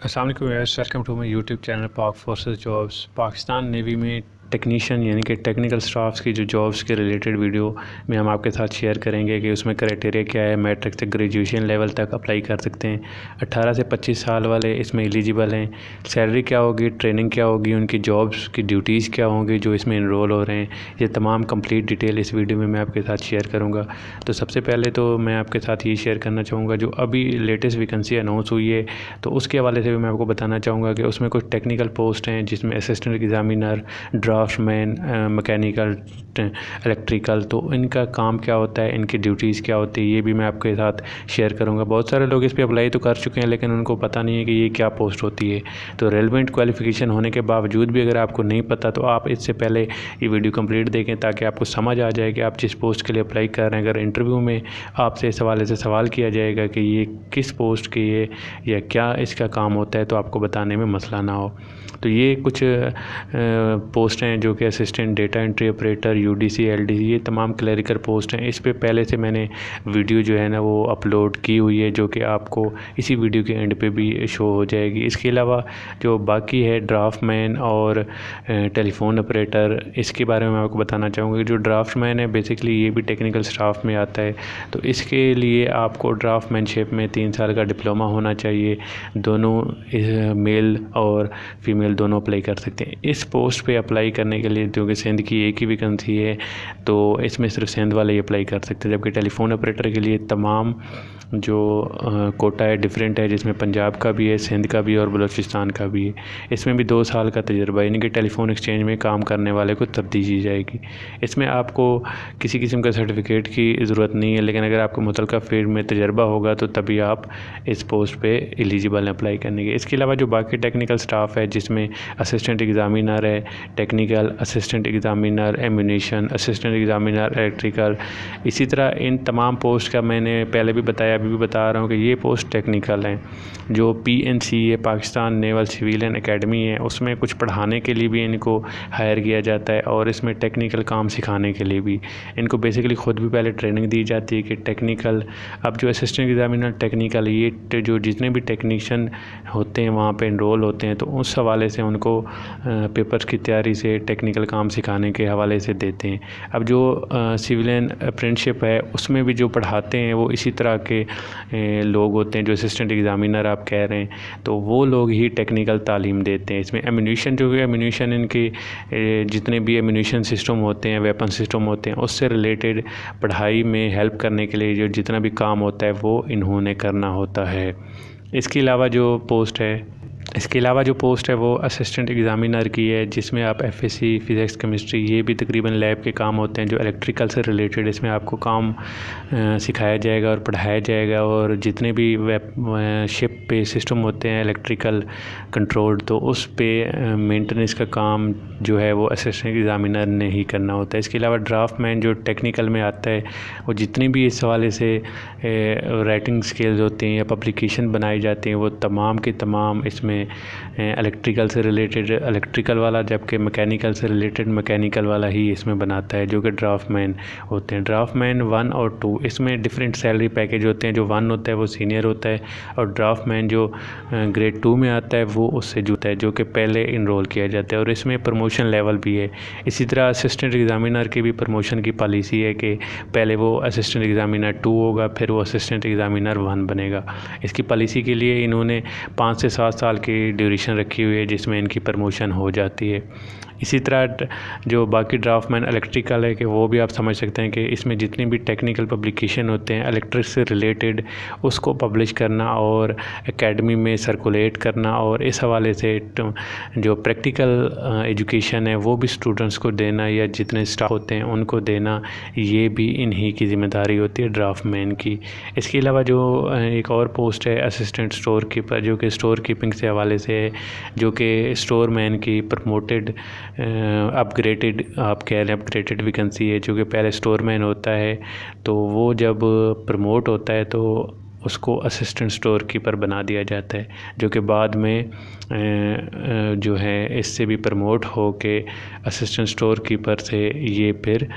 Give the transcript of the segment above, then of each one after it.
अस्सलाम वालेकुम viewers, welcome to my YouTube channel Pak forces jobs. Pakistan navy में टेक्नीशियन यानी कि टेक्निकल स्टाफ्स की जो जॉब्स के रिलेटेड वीडियो में हम आपके साथ शेयर करेंगे कि उसमें क्राइटेरिया क्या है। मैट्रिक से ग्रेजुएशन लेवल तक अप्लाई कर सकते हैं। 18 से 25 साल वाले इसमें एलिजिबल हैं। सैलरी क्या होगी, ट्रेनिंग क्या होगी, उनकी जॉब्स की ड्यूटीज़ क्या होंगी जो इसमें इनरोल हो रहे हैं, ये तमाम कंप्लीट डिटेल इस वीडियो में मैं आपके साथ शेयर करूँगा। तो सबसे पहले तो मैं आपके साथ ये शेयर करना चाहूँगा, जो अभी लेटेस्ट वैकेंसी अनाउंस हुई है तो उसके हवाले से भी मैं आपको बताना चाहूँगा कि उसमें कुछ टेक्निकल पोस्ट हैं जिसमें assistant examiner, draftman, mechanical, electrical, तो इनका काम क्या होता है, इनकी ड्यूटीज़ क्या होती है, ये भी मैं आपके साथ शेयर करूंगा। बहुत सारे लोग इस पे अप्लाई तो कर चुके हैं लेकिन उनको पता नहीं है कि ये क्या पोस्ट होती है। तो रेलेवेंट क्वालिफ़िकेशन होने के बावजूद भी अगर आपको नहीं पता तो आप इससे पहले ये वीडियो कंप्लीट देखें ताकि आपको समझ आ जाए कि आप जिस पोस्ट के लिए अप्लाई कर रहे हैं। अगर इंटरव्यू में आपसे इस हवाले से सवाल किया जाएगा कि ये किस पोस्ट की है या क्या इसका काम होता है तो आपको बताने में मसला ना हो। तो ये कुछ पोस्ट हैं जो कि assistant data entry operator, UDC, LDC, ये तमाम क्लरिकल पोस्ट हैं। इस पे पहले से मैंने वीडियो जो है ना वो अपलोड की हुई है जो कि आपको इसी वीडियो के एंड पे भी शो हो जाएगी। इसके अलावा जो बाकी है ड्राफ्टमैन और टेलीफोन ऑपरेटर, इसके बारे में मैं आपको बताना चाहूँगा। जो ड्राफ्टमैन है बेसिकली ये भी टेक्निकल स्टाफ में आता है। तो इसके लिए आपको ड्राफ्टमैनशिप में 3 साल का डिप्लोमा होना चाहिए। दोनों मेल और फीमेल दोनों अप्लाई कर सकते हैं। इस पोस्ट पे अप्लाई करने के लिए क्योंकि सिंध की एक ही वैकेंसी है तो इसमें सिर्फ सिंध वाले ही अप्लाई कर सकते हैं, जबकि टेलीफोन ऑपरेटर के लिए तमाम जो कोटा है डिफरेंट है, जिसमें पंजाब का भी है, सिंध का भी है और बलूचिस्तान का भी है। इसमें भी 2 साल का तजुर्बा यानी कि टेलीफोन एक्सचेंज में काम करने वाले को तब्दील दी जाएगी। इसमें आपको किसी किस्म का सर्टिफिकेट की ज़रूरत नहीं है, लेकिन अगर आपको मुतलका फील्ड में तजर्बा होगा तो तभी आप इस पोस्ट पे एलिजिबल हैं अप्लाई करने के। इसके अलावा जो बाकी टेक्निकल स्टाफ है जिसमें असिस्टेंट एग्ज़ामिनर है, technical assistant examiner, ammunition assistant examiner, electrical, इसी तरह इन तमाम पोस्ट का मैंने पहले भी बताया, अभी भी बता रहा हूँ कि ये पोस्ट टेक्निकल हैं। जो PNC है, पाकिस्तान नेवल सिविलियन एकेडमी है, उसमें कुछ पढ़ाने के लिए भी इनको हायर किया जाता है और इसमें टेक्निकल काम सिखाने के लिए भी इनको बेसिकली ख़ुद भी पहले ट्रेनिंग दी जाती है कि टेक्निकल। अब जो असिस्टेंट एग्ज़ामिनर टेक्निकल, ये जो जितने भी टेक्नीशियन होते हैं वहाँ पे इनरोल होते हैं तो उस हवाले से उनको पेपर्स की तैयारी से टेक्निकल काम सिखाने के हवाले से देते हैं। अब जो सिविलियन अप्रेंटिसशिप है उसमें भी जो पढ़ाते हैं वो इसी तरह के लोग होते हैं जो असिस्टेंट एग्ज़ामिनर आप कह रहे हैं, तो वो लोग ही टेक्निकल तालीम देते हैं। इसमें एम्यूनेशन जो है, एम्यूनेशन इनके जितने भी एम्यूनेशन सिस्टम होते हैं, वेपन सिस्टम होते हैं, उससे रिलेटेड पढ़ाई में हेल्प करने के लिए जो जितना भी काम होता है वो इन्होंने करना होता है। इसके अलावा जो पोस्ट है वो असिस्टेंट एग्ज़ामिनर की है, जिसमें आप FSC, फ़िज़िक्स, केमिस्ट्री, ये भी तकरीबन लैब के काम होते हैं जो इलेक्ट्रिकल से रिलेटेड। इसमें आपको काम सिखाया जाएगा और पढ़ाया जाएगा और जितने भी शिप पे सिस्टम होते हैं इलेक्ट्रिकल कंट्रोल्ड, तो उस पे मेंटेनेंस का काम जो है वो असिस्टेंट एग्ज़ामिनर ने ही करना होता है। इसके अलावा ड्राफ्टमैन जो टेक्निकल में आता है वो जितनी भी इस हवाले से राइटिंग स्किल्स होती हैं या पब्लिकेशन बनाई जाती हैं वो तमाम के तमाम इसमें इलेक्ट्रिकल से रिलेटेड इलेक्ट्रिकल वाला, जबकि मैकेनिकल से रिलेटेड मैकेनिकल वाला ही इसमें बनाता है जो कि ड्राफ्टमैन होते हैं। ड्राफ्टमैन 1 और 2 इसमें डिफरेंट सैलरी पैकेज होते हैं। जो 1 होता है वो सीनियर होता है और ड्राफ्टमैन जो ग्रेड 2 में आता है वो उससे जुड़ता है जो कि पहले इनरोल किया जाता है और इसमें प्रमोशन लेवल भी है। इसी तरह असिस्टेंट एग्ज़ामिनर की भी प्रमोशन की पॉलिसी है कि पहले वो असिस्टेंट एग्ज़ामिनर 2 होगा, फिर वो असिस्टेंट एग्ज़ामिनर 1 बनेगा। इसकी पॉलिसी के लिए इन्होंने 5 से 7 साल की ड्यूरेशन रखी हुई है जिसमें इनकी प्रमोशन हो जाती है। इसी तरह जो बाकी ड्राफ्टमैन इलेक्ट्रिकल है कि वो भी आप समझ सकते हैं कि इसमें जितनी भी टेक्निकल पब्लिकेशन होते हैं इलेक्ट्रिक से रिलेटेड उसको पब्लिश करना और एकेडमी में सर्कुलेट करना और इस हवाले से जो प्रैक्टिकल एजुकेशन है वो भी स्टूडेंट्स को देना या जितने स्टाफ होते हैं उनको देना, ये भी इन्हीं की ज़िम्मेदारी होती है ड्राफ्टमैन की। इसके अलावा जो एक और पोस्ट है असिस्टेंट स्टोर कीपर, जो कि स्टोर कीपिंग से हवाले से है, जो कि स्टोर मैन की प्रमोटेड अपग्रेडेड आप कह रहे हैं अपग्रेडेड वैकेंसी है। जो कि पहले स्टोरमैन होता है तो वो जब प्रमोट होता है तो उसको असिस्टेंट स्टोर कीपर बना दिया जाता है, जो कि बाद में जो है इससे भी प्रमोट हो के असिस्टेंट स्टोर कीपर से ये फिर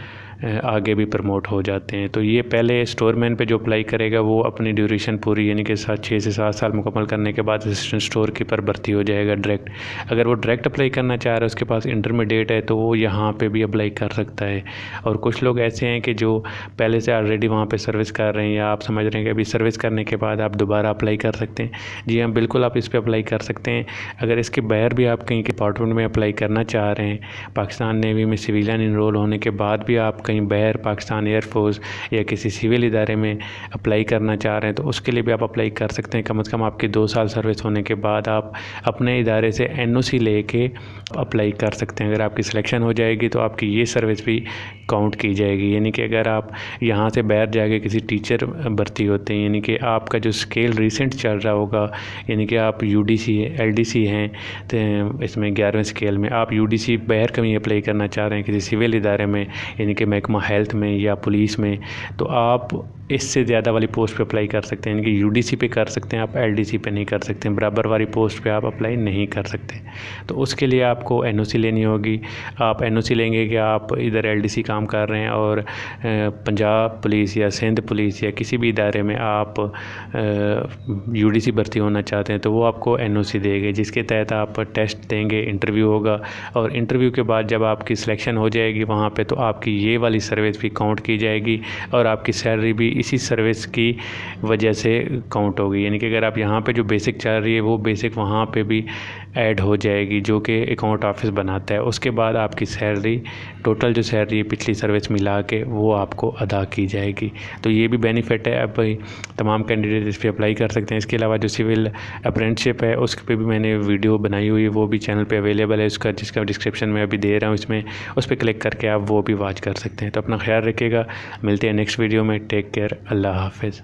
आगे भी प्रमोट हो जाते हैं। तो ये पहले स्टोरमैन पे जो अप्लाई करेगा वो अपनी ड्यूरेशन पूरी यानी कि 6 से 7 साल मुकम्मल करने के बाद असिस्टेंट स्टोर कीपर भर्ती हो जाएगा डायरेक्ट। अगर वो डायरेक्ट अप्लाई करना चाह रहा है, उसके पास इंटरमीडिएट है, तो वो यहाँ पे भी अप्लाई कर सकता है। और कुछ लोग ऐसे हैं कि जो पहले से ऑलरेडी वहाँ पे सर्विस कर रहे हैं, या आप समझ रहे हैं कि अभी सर्विस करने के बाद आप दोबारा अप्लाई कर सकते हैं। जी हाँ, बिल्कुल आप इस पर अप्लाई कर सकते हैं। अगर इसके बाहर भी आप कहीं के डिपार्टमेंट में अप्लाई करना चाह रहे हैं, पाकिस्तान नेवी में सिविलियन इनरोल होने के बाद भी आप कहीं बाहर पाकिस्तान एयरफोर्स या किसी सिविल इदारे में अप्लाई करना चाह रहे हैं, तो उसके लिए भी आप अप्लाई कर सकते हैं। कम से कम आपकी 2 साल सर्विस होने के बाद आप अपने इदारे से NOC लेके अप्लाई कर सकते हैं। अगर आपकी सिलेक्शन हो जाएगी तो आपकी ये सर्विस भी काउंट की जाएगी। यानी कि अगर आप यहाँ से बाहर जाके किसी टीचर भर्ती होते हैं, यानी कि आपका जो स्केल रिसेंट चल रहा होगा, यानी कि आप UDC LDC हैं, तो इसमें 11वें स्केल में आप UDC बाहर कहीं अप्लाई करना चाह रहे हैं किसी सिविल इदारे में, यानी कि महकमा हेल्थ में या पुलिस में, तो आप इससे ज़्यादा वाली पोस्ट पे अप्लाई कर सकते हैं। यानी कि UDC पे कर सकते हैं, आप LDC पे नहीं कर सकते हैं। बराबर वाली पोस्ट पे आप अप्लाई नहीं कर सकते। तो उसके लिए आपको NOC लेनी होगी। आप NOC लेंगे कि आप इधर LDC काम कर रहे हैं और पंजाब पुलिस या सिंध पुलिस या किसी भी इदारे में आप UDC भर्ती होना चाहते हैं, तो वो आपको NOC देंगे, जिसके तहत आप टेस्ट देंगे, इंटरव्यू होगा, और इंटरव्यू के बाद जब आपकी सिलेक्शन हो जाएगी वहाँ पे, तो आपकी ये वाली सर्विस भी काउंट की जाएगी और आपकी सैलरी भी इसी सर्विस की वजह से काउंट होगी। यानी कि अगर आप यहाँ पे जो बेसिक चल रही है वो बेसिक वहाँ पे भी ऐड हो जाएगी, जो कि अकाउंट ऑफिस बनाता है। उसके बाद आपकी सैलरी, टोटल जो सैलरी है पिछली सर्विस मिला के, वो आपको अदा की जाएगी। तो ये भी बेनिफिट है। अब तमाम कैंडिडेट इस पर अप्लाई कर सकते हैं। इसके अलावा जो सिविल अप्रेंटिसशिप है उस पर भी मैंने वीडियो बनाई हुई है, वो भी चैनल पे अवेलेबल है उसका, जिसका डिस्क्रिप्शन में अभी दे रहा हूँ इसमें, उस पर क्लिक करके आप वो भी वॉच कर सकते हैं। तो अपना ख्याल रखिएगा, मिलते हैं नेक्स्ट वीडियो में। टेक केयर, अल्लाह हाफिज़।